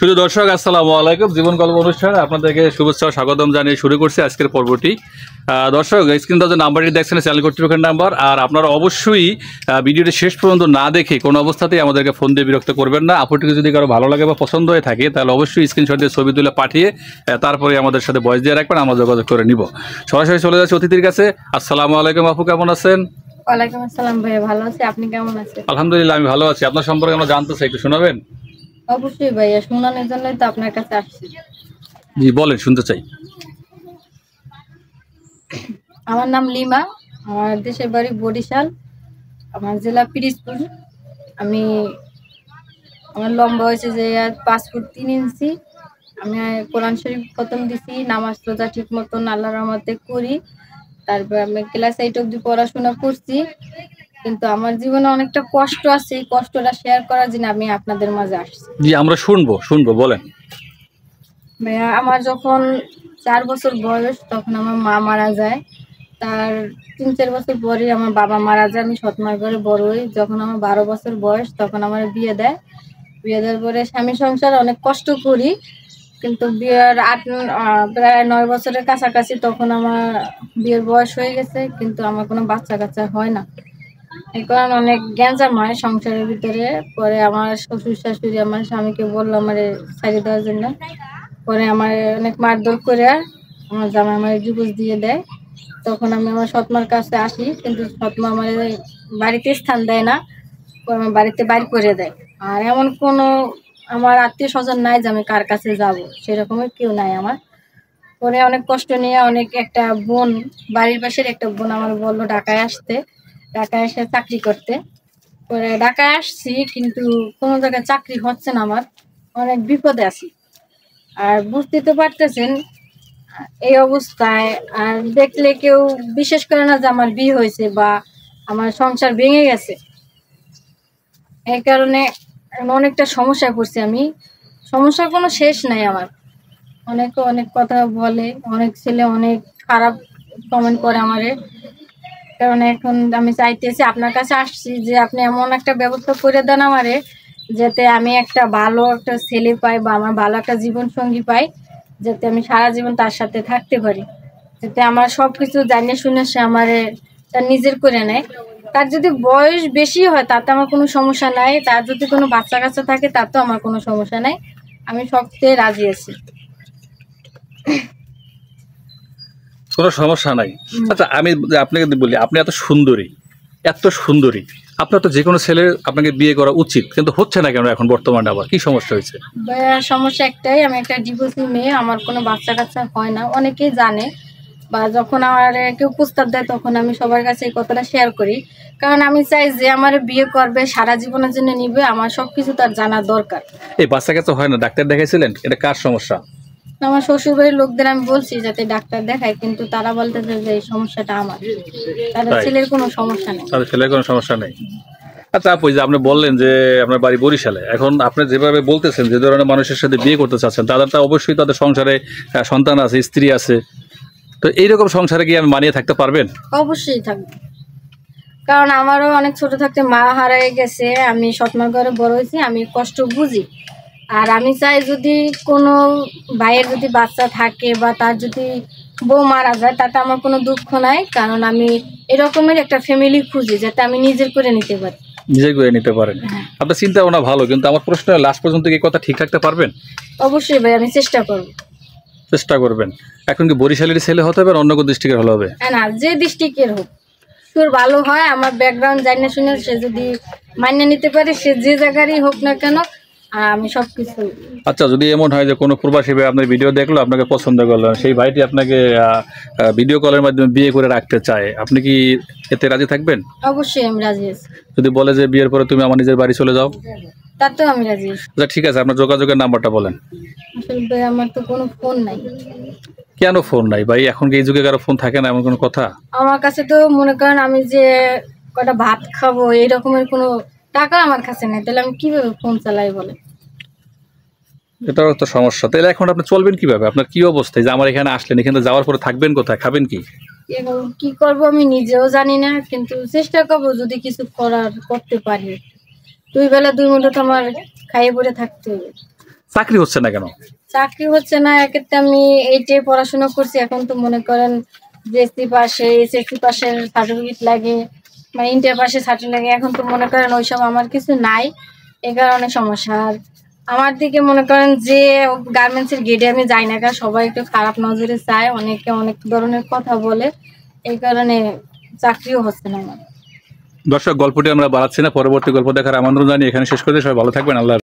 শুধু দর্শক আসসালামু আলাইকুম, জীবন গল্প অনুষ্ঠান আপনাদেরকে শুভেচ্ছা ও স্বাগতম জানিয়ে শুরু করছি আজকের পর্বটি। দর্শক, স্ক্রিনটা যে নাম্বারটি দেখছেন চ্যানেল কর্তৃপক্ষের নাম্বার, আর আপনারা অবশ্যই ভিডিওটি শেষ পর্যন্ত না দেখে কোনো অবস্থাতেই আমাদেরকে ফোন দিয়ে বিরক্ত করবেন না। আপুটিকে যদি কারো ভালো লাগে বা পছন্দ হয়ে থাকে তাহলে অবশ্যই স্ক্রিনশট দিয়ে ছবি তুলে পাঠিয়ে তারপরে আমাদের সাথে ভয়েস দিয়ে রাখবেন, আমরা যোগাযোগ করে নিব। সরাসরি চলে যাচ্ছে অতিথির কাছে। আসসালামু আলাইকুম আপু, কেমন আছেন? ওয়ালাইকুম আসসালাম ভাইয়া, ভালো আছি। আপনি কেমন আছেন? আলহামদুলিল্লাহ, আমি ভালো আছি। আপনার সম্পর্কে আমরা জানতে চাই, একটু শোনাবেন? অবশ্যই ভাইয়া, শোনানোর জন্যই তো আপনার কাছে আসছি। জি বলেন, শুনতে চাই। আমার নাম লিমা, আমার দেশের বাড়ি বরিশাল, আমার জেলা পিরিজপুর। আমি আমার লম্বা হয়েছে যে 5 ফুট 3 ইঞ্চি। আমি কোরআন শরীফ খতম দিছি, নামাজ রোজা ঠিক মতন আল্লাহর রহমতে করি। তারপর আমি ক্লাস 8 অবধি পড়াশোনা করছি, কিন্তু আমার জীবনে অনেকটা কষ্ট আছে। এই কষ্টটা শেয়ার করার জন্য আমি আপনাদের মাঝে আসছি। জি, আমরা শুনবো, বলেন। ভাইয়া, আমার যখন 4 বছর বয়স তখন আমার মা মারা যায়। তার 3-4 বছর পরে আমার বাবা মারা যায়। আমি সৎমার ঘরে বড় হই। যখন আমার 12 বছর বয়স তখন আমার বিয়ে দেয়। বিয়ে দেওয়ার পরে স্বামী সংসার অনেক কষ্ট করি, কিন্তু বিয়ের প্রায় 9 বছরের কাছাকাছি তখন আমার বিয়ের বয়স হয়ে গেছে, কিন্তু আমার কোনো বাচ্চা কাচ্চা হয় না। এই কারণে অনেক গ্যাঞ্জাম হয় সংসারের ভিতরে। পরে আমার শ্বশুর শাশুড়ি আমার স্বামীকে বললো আমার ছাড়িয়ে দেওয়ার জন্য। পরে আমার অনেক মারধর করে আমার জামাই আমার ডিভোর্স দিয়ে দেয়। তখন আমি আমার সৎমার কাছে আসি, কিন্তু সৎমা আমার বাড়িতে স্থান দেয় না, পরে আমার বাড়িতে বাড়ি করে দেয়। আর এমন কোনো আমার আত্মীয় স্বজন নাই যে আমি কার কাছে যাব, সেরকমের কেউ নাই আমার। পরে অনেক কষ্ট নিয়ে একটা বোন, বাড়ির পাশের একটা বোন আমার বললো ঢাকায় আসতে, ঢাকায় এসে চাকরি করতে। পরে ঢাকায় আসছি, কিন্তু কোনো জায়গায় চাকরি হচ্ছে না আমার। অনেক বিপদে আছি। আর বুঝতে তো পারতেছেন এই অবস্থায় আর দেখলে কেউ বিশ্বাস করে না যে আমার বিয়ে হয়েছে বা আমার সংসার ভেঙে গেছে। এই কারণে অনেকটা সমস্যায় পড়ছি আমি। সমস্যার কোনো শেষ নাই আমার। অনেকে অনেক কথা বলে, অনেক ছেলে অনেক খারাপ কমেন্ট করে আমারে। কারণ এখন আমি চাইতেছি, আপনার কাছে আসছি যে আপনি এমন একটা ব্যবস্থা করে দেন আমারে, যাতে আমি একটা ভালো একটা ছেলে পাই বা আমার ভালো একটা জীবন সঙ্গী পাই, যাতে আমি সারা জীবন তার সাথে থাকতে পারি, যাতে আমার সবকিছু জানিয়ে শুনে সে আমারে তার নিজের করে নেয়। তার যদি বয়স বেশি হয় তাতে আমার কোনো সমস্যা নাই, তার যদি কোনো বাচ্চা কাচ্চা থাকে তাতেও আমার কোনো সমস্যা নাই। আমি সবচেয়ে রাজি আছি। কোনো সমস্যা নাই। আচ্ছা, আমি আপনাকে বলি, আপনি এত সুন্দরী, আপনার তো যে কোনো ছেলের আপনাকে বিয়ে করা উচিত, কিন্তু হচ্ছে না কেন এখন বর্তমানে? আবার কি সমস্যা হয়েছে? সমস্যা একটাই, আমি একটা ডিভোর্সি মেয়ে, আমার কোনো বাচ্চা কাচ্চা হয় না। অনেকেই জানে, বা যখন আমার কেউ প্রস্তাব দেয় তখন আমি সবার কাছে এই কথাটা শেয়ার করি। কারণ আমি চাই যে আমার বিয়ে করবে, সারা জীবনের জন্য নিবে, আমার সবকিছু তার জানা দরকার। এই বাচ্চা কাচ্চা হয় না, ডাক্তার দেখাইছিলেন? এটা কার সমস্যা? আমার শ্বশুর বাড়ির লোকদের আমি বলছি যাতে ডাক্তার দেখায়, কিন্তু তারা বলতেছে যে এই সমস্যাটা আমার, তাদের ছেলের কোনো সমস্যা নেই। তাদের ছেলের কোনো সমস্যা নেই। আচ্ছা আপু, যে আপনি বললেন যে আপনার বাড়ি বরিশালে, এখন আপনি যেভাবে বলতেছেন যে ধরনের মানুষের সাথে বিয়ে করতে চাচ্ছেন, তাদের তো অবশ্যই তাদের সংসারে সন্তান আছে, স্ত্রী আছে। তো এইরকম সংসারে কি আমি মানিয়ে থাকতে পারবেন? অবশ্যই থাকবে, কারণ আমারও অনেক ছোট থাকতে মা হারিয়ে গেছে। আমি সৎমার ঘরে বড় হয়েছি, আমি কষ্ট বুঝি। আর আমি চাই যদি কোনো ভাইয়ের যদি বাচ্চা থাকে বা তার যদি বউ মারা যায়, তাতে আমার কোনো দুঃখ নাই, কারণ আমি এরকমের একটা ফ্যামিলি খুঁজি যাতে আমি নিজের করে নিতে পারি। নিজে করে নিতে পারেন, আপনার চিন্তা ভাবনা ভালো, কিন্তু আমার প্রশ্ন লাস্ট পর্যন্ত কি কথা ঠিক রাখতে পারবেন? অবশ্যই ভাই, আমি চেষ্টা করব। চেষ্টা করবেন। এখন কি বরিশালের ছেলে হতে হবে, অন্য কোনো ডিস্ট্রিক্টের হলে হবে? না, যে ডিস্ট্রিক্টের হোক, সুর ভালো হয়, আমার ব্যাকগ্রাউন্ড জানিয়ে শুনে সে যদি মানিয়ে নিতে পারে, সে যে জায়গারই হোক না কেন, আমি সবকিছু। আচ্ছা, যদি এমন হয় যে কোনো প্রবাসী ভাই আপনার ভিডিও দেখলো, আপনাকে পছন্দ করলো, সেই ভাইটি আপনাকে ভিডিও কলের মাধ্যমে বিয়ে করে রাখতে চায়, আপনি কি এতে রাজি থাকবেন? অবশ্যই আমি রাজি আছি। যদি বলে যে বিয়ের পরে তুমি আমার নিজের বাড়ি চলে যাও? তাতেও আমি রাজি আছি। আচ্ছা ঠিক আছে, আপনার যোগাযোগের নাম্বারটা বলেন। আসলে ভাই, আমার তো কোনো ফোন নাই। কেন ফোন নাই ভাই? এখন কি এই যুগে কারো ফোন থাকে না, এমন কোনো কথা? আমার কাছে তো মনে করেন আমি যে কটা ভাত খাবো এই রকমের কোনো টাকা আমার কাছে নেই, তাহলে আমি কিভাবে ফোন চালাই বলে? এটাও তো সমস্যা। তাহলে এখন আপনি চলবেন কিভাবে? আপনার কি অবস্থা? যে আমার এখানে আসলেন, এখানে যাওয়ার পরে থাকবেন কোথায়, খাবেন কি? এবং কি করব আমি নিজেও জানি না, কিন্তু চেষ্টা করবো যদি কিছু করতে পারি। 2 বেলা 2 মুঠো তো আমার খাইয়ে পরে থাকতে হবে। চাকরি হচ্ছে না কেন? চাকরি হচ্ছে না, এক্ষেত্রে আমি এইটাই পড়াশোনা করছি, এখন তো মনে করেন জেএসসি পাশে এসএসসি পাশের সার্টিফিকেট লাগে, মানে ইন্টার পাশে সার্টিফিকেট লাগে, এখন তো মনে করেন ওইসব আমার কিছু নাই, এই কারণে সমস্যা। আর আমার দিকে মনে করেন যে গার্মেন্টসের গেটে আমি যাই না, কারণ সবাই একটু খারাপ নজরে চায়, অনেকে অনেক ধরনের কথা বলে, এই কারণে চাকরিও হচ্ছে না আমার। দর্শক, গল্পটি আমরা বাড়াচ্ছি না, পরবর্তী গল্প দেখার আমন্ত্রণ জানিয়ে এখানে শেষ করে দিই। সবাই ভালো থাকবেন, আল্লাহ হাফেজ।